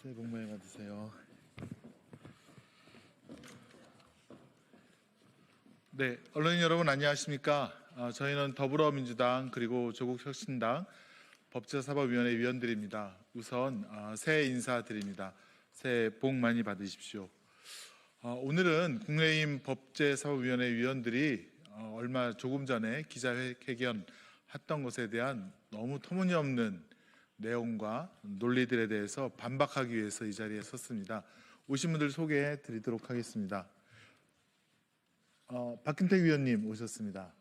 새해 복 많이 받으세요. 네, 언론인 여러분 안녕하십니까? 저희는 더불어민주당 그리고 조국혁신당 법제사법위원회 위원들입니다. 우선 새해 인사드립니다. 새해 복 많이 받으십시오. 오늘은 국민의힘 법제사법위원회 위원들이 조금 전에 기자회견 했던 것에 대한 너무 터무니없는 내용과 논리들에 대해서 반박하기 위해서 이 자리에 섰습니다. 오신 분들 소개해 드리도록 하겠습니다. 박김택 위원님 오셨습니다.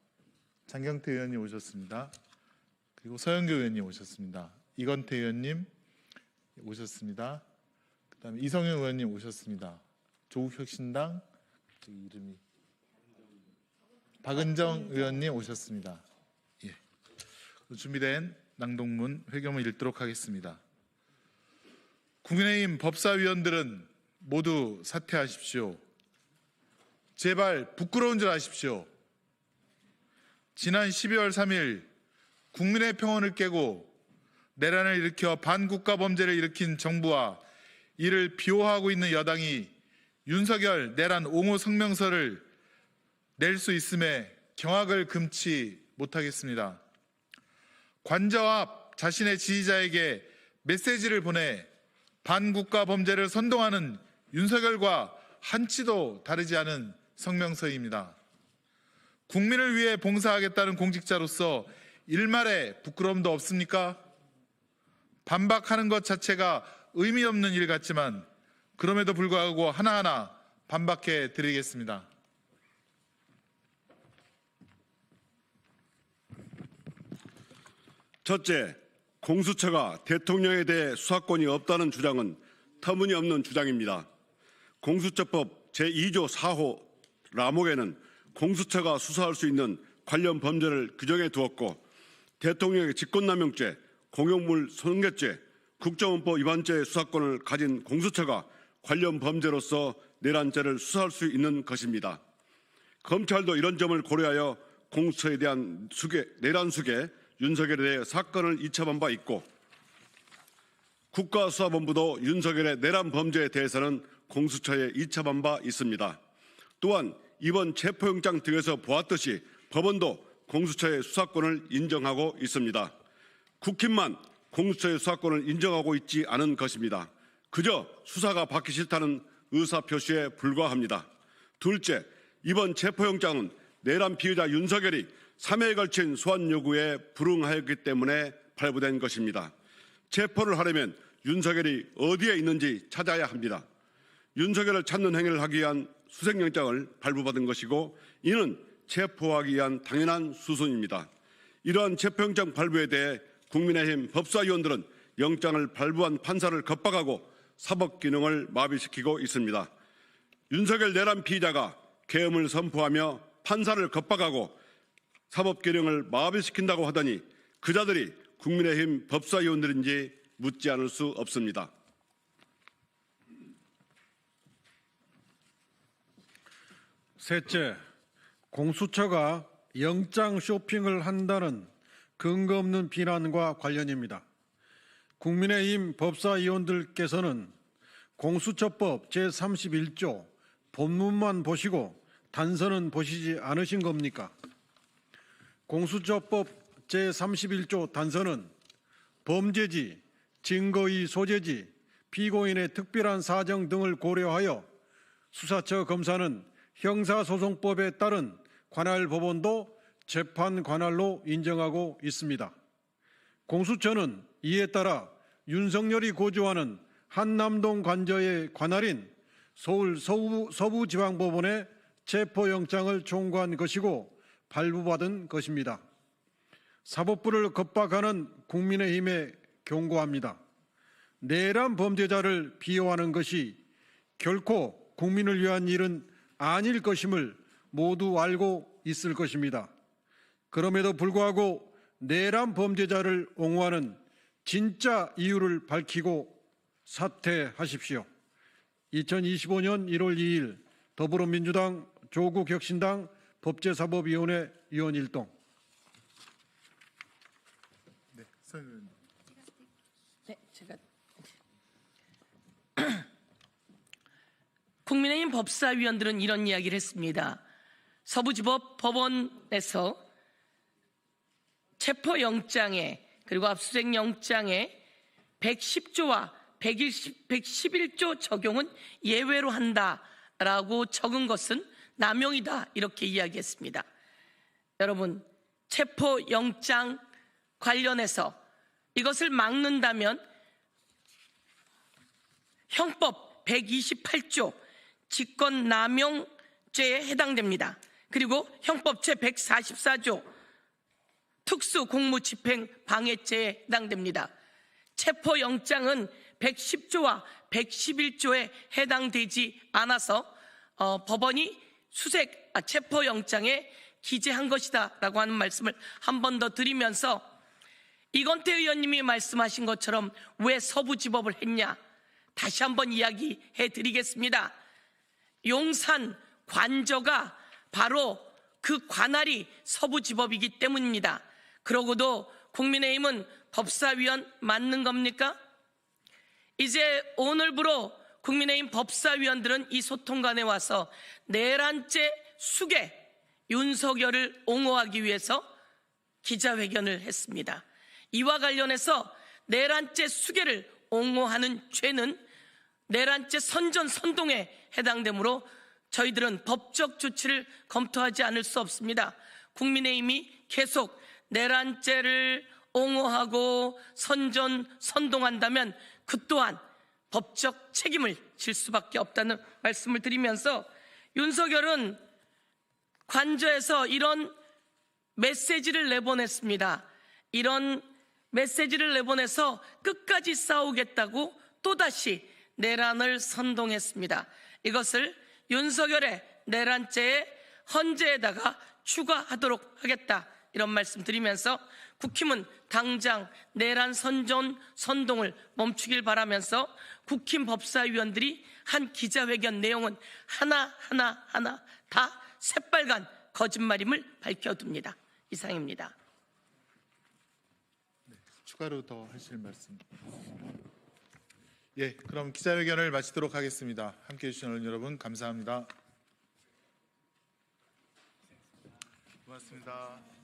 장경태 의원님 오셨습니다. 그리고 서영교 의원님 오셨습니다. 이건태 의원님 오셨습니다. 그다음에 이성영 의원님 오셨습니다. 조국혁신당 이름이 박은정 의원님 오셨습니다. 예. 준비된 낭독문 회경을 읽도록 하겠습니다. 국민의힘 법사위원들은 모두 사퇴하십시오. 제발 부끄러운 줄 아십시오. 지난 12월 3일 국민의 평온을 깨고 내란을 일으켜 반국가 범죄를 일으킨 정부와 이를 비호하고 있는 여당이 윤석열 내란 옹호 성명서를 낼 수 있음에 경악을 금치 못하겠습니다. 관저 앞 자신의 지지자에게 메시지를 보내 반국가 범죄를 선동하는 윤석열과 한치도 다르지 않은 성명서입니다. 국민을 위해 봉사하겠다는 공직자로서 일말의 부끄러움도 없습니까? 반박하는 것 자체가 의미 없는 일 같지만 그럼에도 불구하고 하나하나 반박해 드리겠습니다. 첫째, 공수처가 대통령에 대해 수사권이 없다는 주장은 터무니없는 주장입니다. 공수처법 제2조 4호 라목에는 공수처가 수사할 수 있는 관련 범죄를 규정해 두었고 대통령의 직권남용죄, 공용물 손괴죄, 국정원법 위반죄의 수사권을 가진 공수처가 관련 범죄로서 내란죄를 수사할 수 있는 것입니다. 검찰도 이런 점을 고려하여 공수처에 대한 내란 수괴, 윤석열에 대해 사건을 이첩한 바 있고 국가수사본부도 윤석열의 내란 범죄에 대해서는 공수처에 이첩한 바 있습니다. 또한 이번 체포영장 등에서 보았듯이 법원도 공수처의 수사권을 인정하고 있습니다. 국힘만 공수처의 수사권을 인정하고 있지 않은 것입니다. 그저 수사가 받기 싫다는 의사표시에 불과합니다. 둘째, 이번 체포영장은 내란 피의자 윤석열이 3회에 걸친 소환 요구에 불응하였기 때문에 발부된 것입니다. 체포를 하려면 윤석열이 어디에 있는지 찾아야 합니다. 윤석열을 찾는 행위를 하기 위한 수색영장을 발부받은 것이고 이는 체포하기 위한 당연한 수순입니다. 이러한 체포영장 발부에 대해 국민의힘 법사위원들은 영장을 발부한 판사를 겁박하고 사법기능을 마비시키고 있습니다. 윤석열 내란 피의자가 계엄을 선포하며 판사를 겁박하고 사법기능을 마비시킨다고 하더니 그자들이 국민의힘 법사위원들인지 묻지 않을 수 없습니다. 셋째, 공수처가 영장 쇼핑을 한다는 근거 없는 비난과 관련입니다. 국민의힘 법사위원들께서는 공수처법 제31조 본문만 보시고 단서는 보시지 않으신 겁니까? 공수처법 제31조 단서는 범죄지, 증거의 소재지, 피고인의 특별한 사정 등을 고려하여 수사처 검사는 형사소송법에 따른 관할 법원도 재판 관할로 인정하고 있습니다. 공수처는 이에 따라 윤석열이 고조하는 한남동 관저의 관할인 서울 서부지방법원에 체포영장을 청구한 것이고 발부받은 것입니다. 사법부를 겁박하는 국민의힘에 경고합니다. 내란 범죄자를 비호하는 것이 결코 국민을 위한 일은 아닐 것임을 모두 알고 있을 것입니다. 그럼에도 불구하고 내란 범죄자를 옹호하는 진짜 이유를 밝히고 사퇴하십시오. 2025년 1월 2일 더불어민주당 조국혁신당 법제사법위원회 위원 일동. 네, 서영 의원님. 네, 제가 국민의힘 법사위원들은 이런 이야기를 했습니다. 서부지법 법원에서 체포영장에 그리고 압수수색영장에 110조와 111조 적용은 예외로 한다라고 적은 것은 남용이다 이렇게 이야기했습니다. 여러분, 체포영장 관련해서 이것을 막는다면 형법 128조 직권남용죄에 해당됩니다. 그리고 형법 제144조 특수공무집행방해죄에 해당됩니다. 체포영장은 110조와 111조에 해당되지 않아서 법원이 체포영장에 기재한 것이다 라고 하는 말씀을 한 번 더 드리면서 이건태 의원님이 말씀하신 것처럼 왜 서부지법을 했냐 다시 한번 이야기해 드리겠습니다. 용산 관저가 바로 그 관할이 서부지법이기 때문입니다. 그러고도 국민의힘은 법사위원 맞는 겁니까? 이제 오늘부로 국민의힘 법사위원들은 이 소통관에 와서 내란죄 수괴 윤석열을 옹호하기 위해서 기자회견을 했습니다. 이와 관련해서 내란죄 수괴를 옹호하는 죄는 내란죄 선전선동에 해당되므로 저희들은 법적 조치를 검토하지 않을 수 없습니다. 국민의힘이 계속 내란죄를 옹호하고 선전선동한다면 그 또한 법적 책임을 질 수밖에 없다는 말씀을 드리면서 윤석열은 관저에서 이런 메시지를 내보냈습니다. 이런 메시지를 내보내서 끝까지 싸우겠다고 또다시 내란을 선동했습니다. 이것을 윤석열의 내란죄의 헌재에다가 추가하도록 하겠다 이런 말씀 드리면서 국힘은 당장 내란 선동을 멈추길 바라면서 국힘 법사위원들이 한 기자회견 내용은 하나 다 새빨간 거짓말임을 밝혀둡니다. 이상입니다. 추가로 더 하실 말씀. 예, 그럼 기자회견을 마치도록 하겠습니다. 함께해 주신 언론 여러분 감사합니다. 고맙습니다.